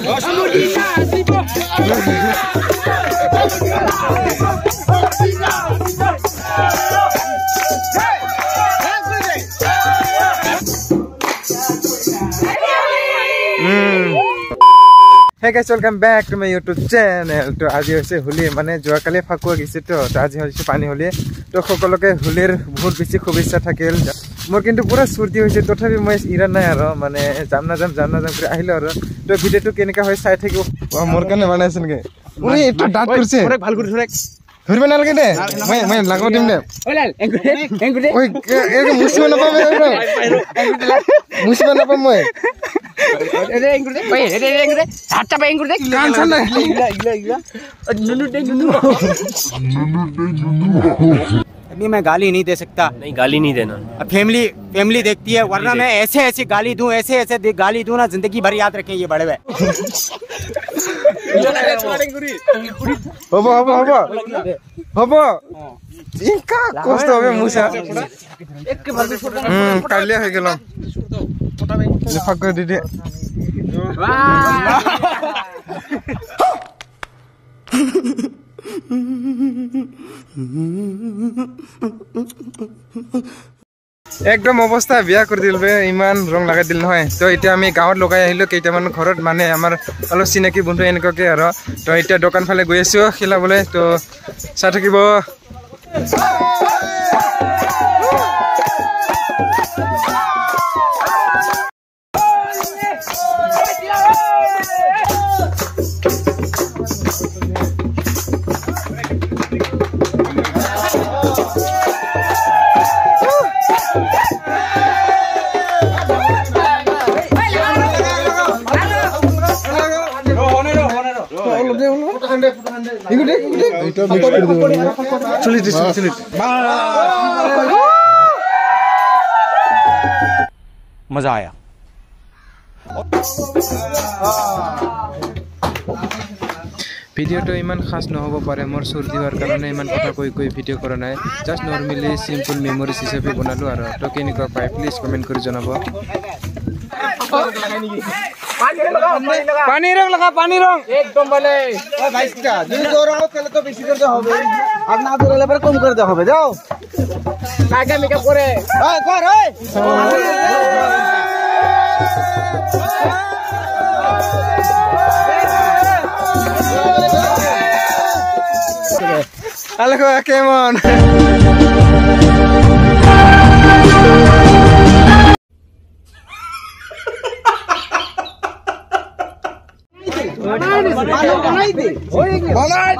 Hey guys, welcome back to my YouTube channel. To আজি হৈছে হোলি মানে যোৱাকালি ফাকুৱা গিছে তো আজি হৈছে পানী হোলি তো সকলোকে হোলিৰ বহুত বেছি শুভেচ্ছা থাকিল মোৰ কিন্তু পুৰা সৰ্দি হৈছে তথাপি মই ইৰা নাই আৰু মানে জাম না জাম কৰি আহিলো আৰু তো ভিডিওটো কেনেকা হয় চাই থাকিব মোৰ কাৰণে বনাইছে নেকি ওই একটু ডাট কৰিছে অনেক ভাল কৰি ধৰে ধৰিব নালাগে দে মই লাগাও দিম দে ওই লাল এংগুদে ওই একে মুছব নাপাম মুছব নাপাম মই এরে এংগুদে ওই এরে এংগুদে হাতটা পে এংগুদে কানছন না ইগলা নুনু দে নুনু अभी मैं गाली नहीं दे सकता नहीं गाली नहीं देना फैमिली देखती है वरना मैं ऐसे गाली दूं ऐसे गाली दूं ना जिंदगी भर याद रखें ये बड़े हुए हबो इनका कष्ट হবে মুসা एक बार भी छोड़ कालिया हो गेल फाक कर दे একদম অবস্থা বিয়া কৰি দিলবে ইমান ৰং লগাই দিল নহয় তো এতিয়া আমি গাঁৱত লগাই আহিলো কেইটামান ঘৰত মানে আমাৰ অলপ চিনাকি বন্ধু এনেকুৱাকে আৰু তো এতিয়া দোকান ফালে গৈ আছো খেলাবলৈ তো চাই থাকিব मजा आया ভিডিওটো ইমান খাস নহব পাৰে মোৰ সৰ্দি হোৱাৰ কাৰণে ইমান কথা কৈ ভিডিও কৰা নাই জাস্ট নৰমালি সিম্পল মেমৰিজ হিচাপে বনালো আৰু তো কেনেকুৱা পাই প্লিজ কমেন্ট কৰি জনাব पानी रंग लगा पानी रंग एकदम भले ओ भाई का যদি দো রং তাহলে তো বেশি করতে হবে আর না দোলে পরে কম করতে হবে যাও কাকে মেকআপ করে ওই কর ওই আলেকো কেমন बनाई दे मोबाइल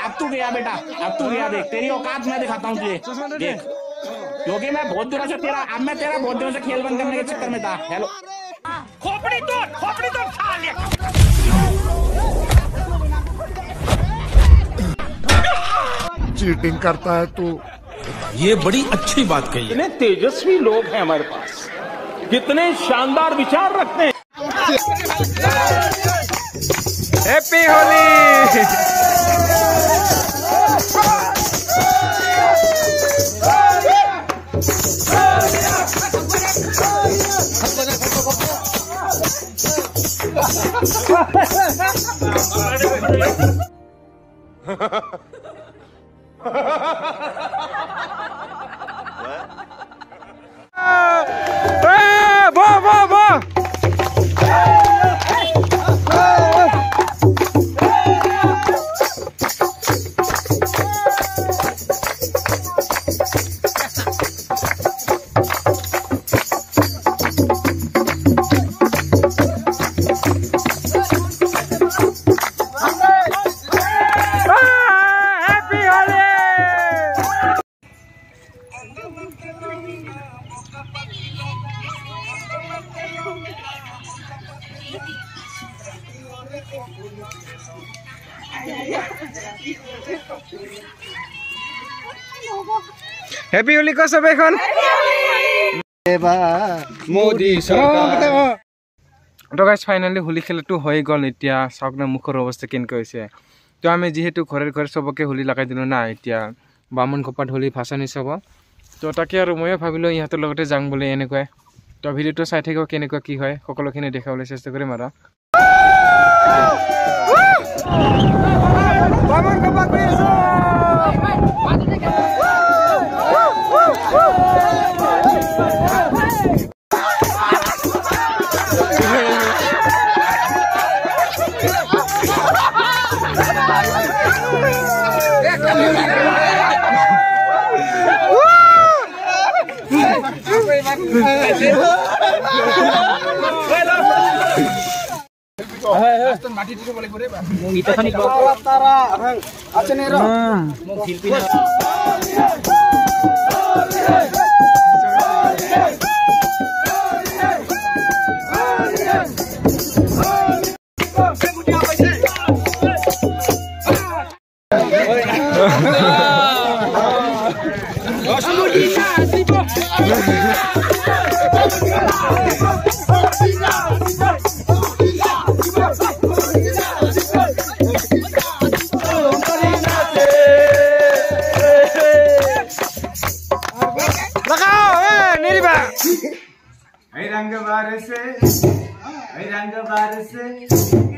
अब तू गया बेटा, अब तू गया, देख तेरी औकात मैं दिखाता हूँ तुझे, देख क्योंकि मैं बहुत दिनों से तेरा बहुत दिनों से खेल बंद करने के चक्कर में था। हेलो खोपड़ी तोड़ साले। चीटिंग करता है तू। ये बड़ी अच्छी बात कही। कितने तेजस्वी लोग हैं हमारे पास, कितने शानदार विचार रखते हैं। हैप्पी होली। हैप्पी होली को सब এখন मोदी सरकार। তো গাইস ফাইনালি হোলি খেলাটো হৈ গল। এতিয়া চাওক না মুখৰ অৱস্থা কেনেকৈ হৈছে। তো আমি যেহেতু ঘৰে ঘৰে সবকে হোলি লগাই দিলো না, এতিয়া বামুণ খোপাত হোলি ভাসানি চাব। তো তাকে আৰু ময়ো ভাবিলো ইহঁতৰ লগতে যাম বুলি এনেকৈ। তো ভিডিঅ'টো চাই থাকিব কেনেকুৱা কি হয়, সকলোখিনি দেখাবলৈ চেষ্টা কৰিম আৰু। বামুণ খোপা কৰি আছো। रंग बारसे ये